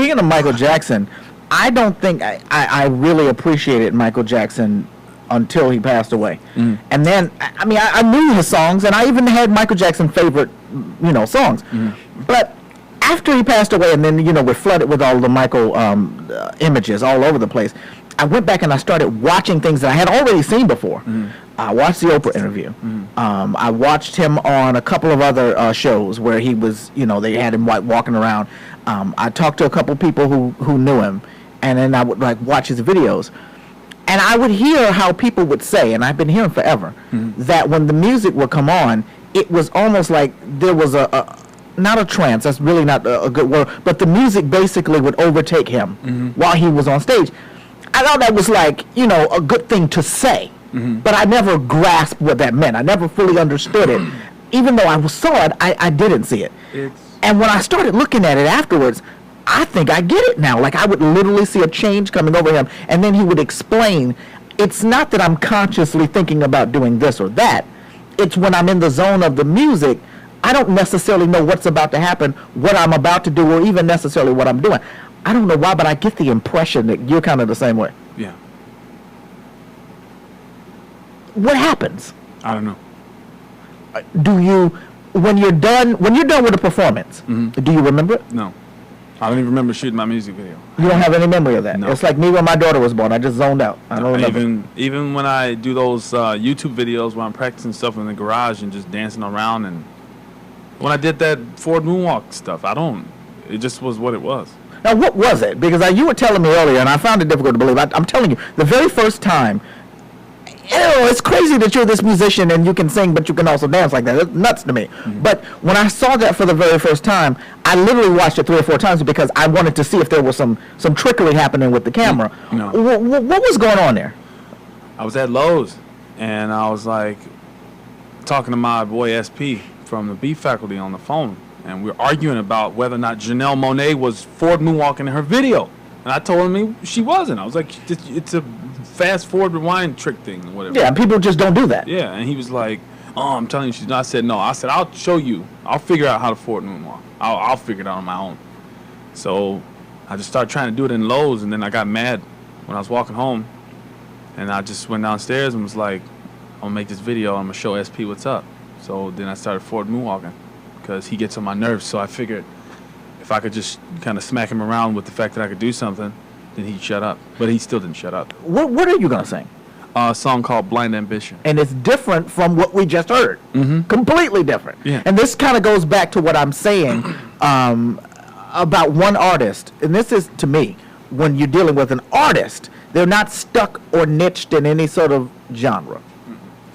Speaking of Michael Jackson, I don't think I really appreciated Michael Jackson until he passed away. And then, I mean, I knew his songs, and I even had Michael Jackson favorite, songs. But after he passed away, and then, we're flooded with all the Michael images all over the place, I went back and I started watching things that I had already seen before. I watched the Oprah interview. I watched him on a couple of other shows where he was, they had him walking around. I talked to a couple people who knew him, and then I would watch his videos. And I would hear how people would say, and I've been hearing forever, that when the music would come on, it was almost like there was not a trance, that's really not a good word, but the music basically would overtake him while he was on stage. I thought that was a good thing to say, but I never grasped what that meant. I never fully understood it. Even though I saw it, I didn't see it. And when I started looking at it afterwards, I think I get it now. I would literally see a change coming over him, and then he would explain, it's not that I'm consciously thinking about doing this or that. It's when I'm in the zone of the music, I don't necessarily know what's about to happen, what I'm about to do, or even necessarily what I'm doing. I don't know why, but I get the impression that you're kind of the same way. Yeah. What happens? I don't know. Do you, when you're done with a performance, do you remember it? No. I don't even remember shooting my music video. You don't have any memory of that? No. It's like me when my daughter was born. I just zoned out. I don't remember. Even when I do those YouTube videos where I'm practicing stuff in the garage and just dancing around, and when I did that Ford moonwalk stuff, it just was what it was. Now, what was it? Because you were telling me earlier, and I found it difficult to believe. I'm telling you, the very first time, it's crazy that you're this musician and you can sing, but you can also dance like that. It's nuts to me. But when I saw that for the very first time, I literally watched it 3 or 4 times because I wanted to see if there was some trickery happening with the camera. No. What was going on there? I was at Lowe's, and I was talking to my boy SP from the B faculty on the phone, and we were arguing about whether or not Janelle Monáe was Ford moonwalking in her video. And I told him she wasn't. I was like, it's a fast forward rewind trick thing or whatever. Yeah, people just don't do that. Yeah, and he was like, oh, I'm telling you she's not. I said, no. I said, I'll show you. I'll figure out how to Ford moonwalk. I'll figure it out on my own. So I just started trying to do it in Lowe's, and then I got mad when I was walking home. And I just went downstairs and was like, I'm going to make this video. I'm going to show SP what's up. So then I started Ford moonwalking because he gets on my nerves. So I figured if I could just kind of smack him around with the fact that I could do something, then he'd shut up. But he still didn't shut up. What are you going to sing? A song called Blind Ambition. And it's different from what we just heard. Completely different. Yeah. And this kind of goes back to what I'm saying about one artist. And this is, to me, when you're dealing with an artist, they're not stuck or niched in any sort of genre.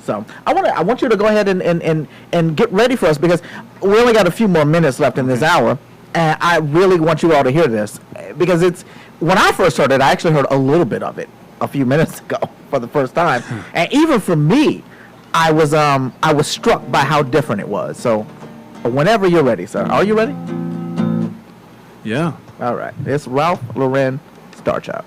So I want you to go ahead and get ready for us, because we only got a few more minutes left in this hour. And I really want you all to hear this, because when I first heard it, I actually heard a little bit of it a few minutes ago for the first time. And even for me, I was struck by how different it was. So whenever you're ready, sir. Are you ready? Yeah. All right. It's Ralph Lauren, Starchild.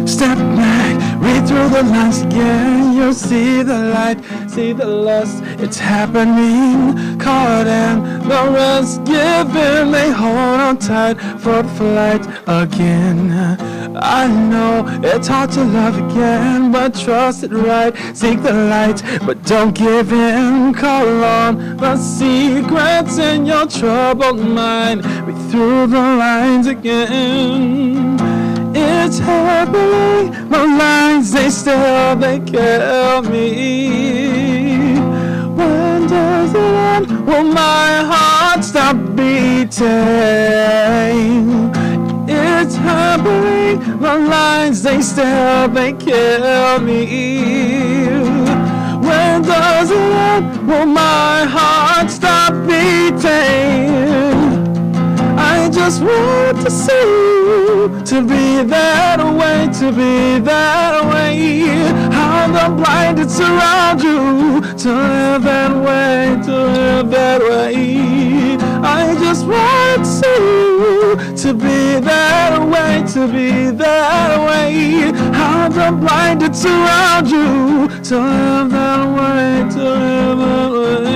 Step back, read through the lines again. You'll see the light, see the lust. It's happening, caught in the rest given. They hold on tight for the flight again. I know it's hard to love again, but trust it right. Seek the light, but don't give in. Call on the secrets in your troubled mind. Read through the lines again. It's happening, my lines, they kill me. When does it end? Will my heart stop beating? It's happening, my lines, they kill me. When does it end? Will my heart stop beating? I just want to see you, to be that way, to be that way. How the blinded surround you, to live that way, to live that way. I just want to see you, to be that way, to be that way. I'm blinded around you, to live that way, to live that way.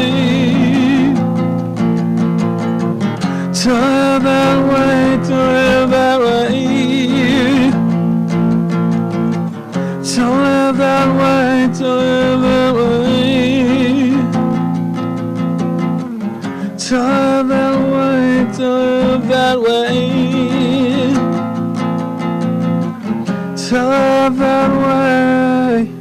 To live that way, to live that way. To live that way, to live that way. To live that way, to live that way. To live that way.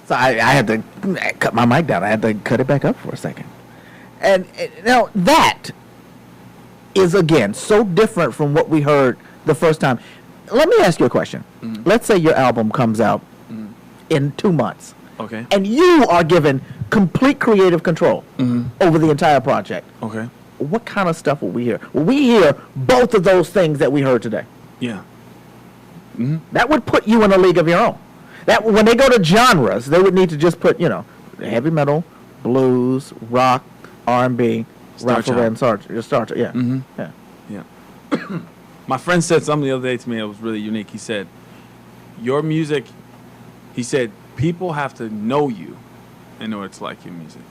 So I had to cut my mic down. I had to cut it back up for a second. And now that is, again, so different from what we heard the first time. Let me ask you a question. Mm. Let's say your album comes out in 2 months. Okay. And you are given complete creative control over the entire project. Okay. What kind of stuff will we hear? Will we hear both of those things that we heard today? Yeah. That would put you in a league of your own. That when they go to genres, they would need to just put, heavy metal, blues, rock, R&B, Ralph and Starchild. Yeah. Yeah. Yeah. My friend said something the other day to me that was really unique. He said, your music, he said, people have to know you in order to like your music.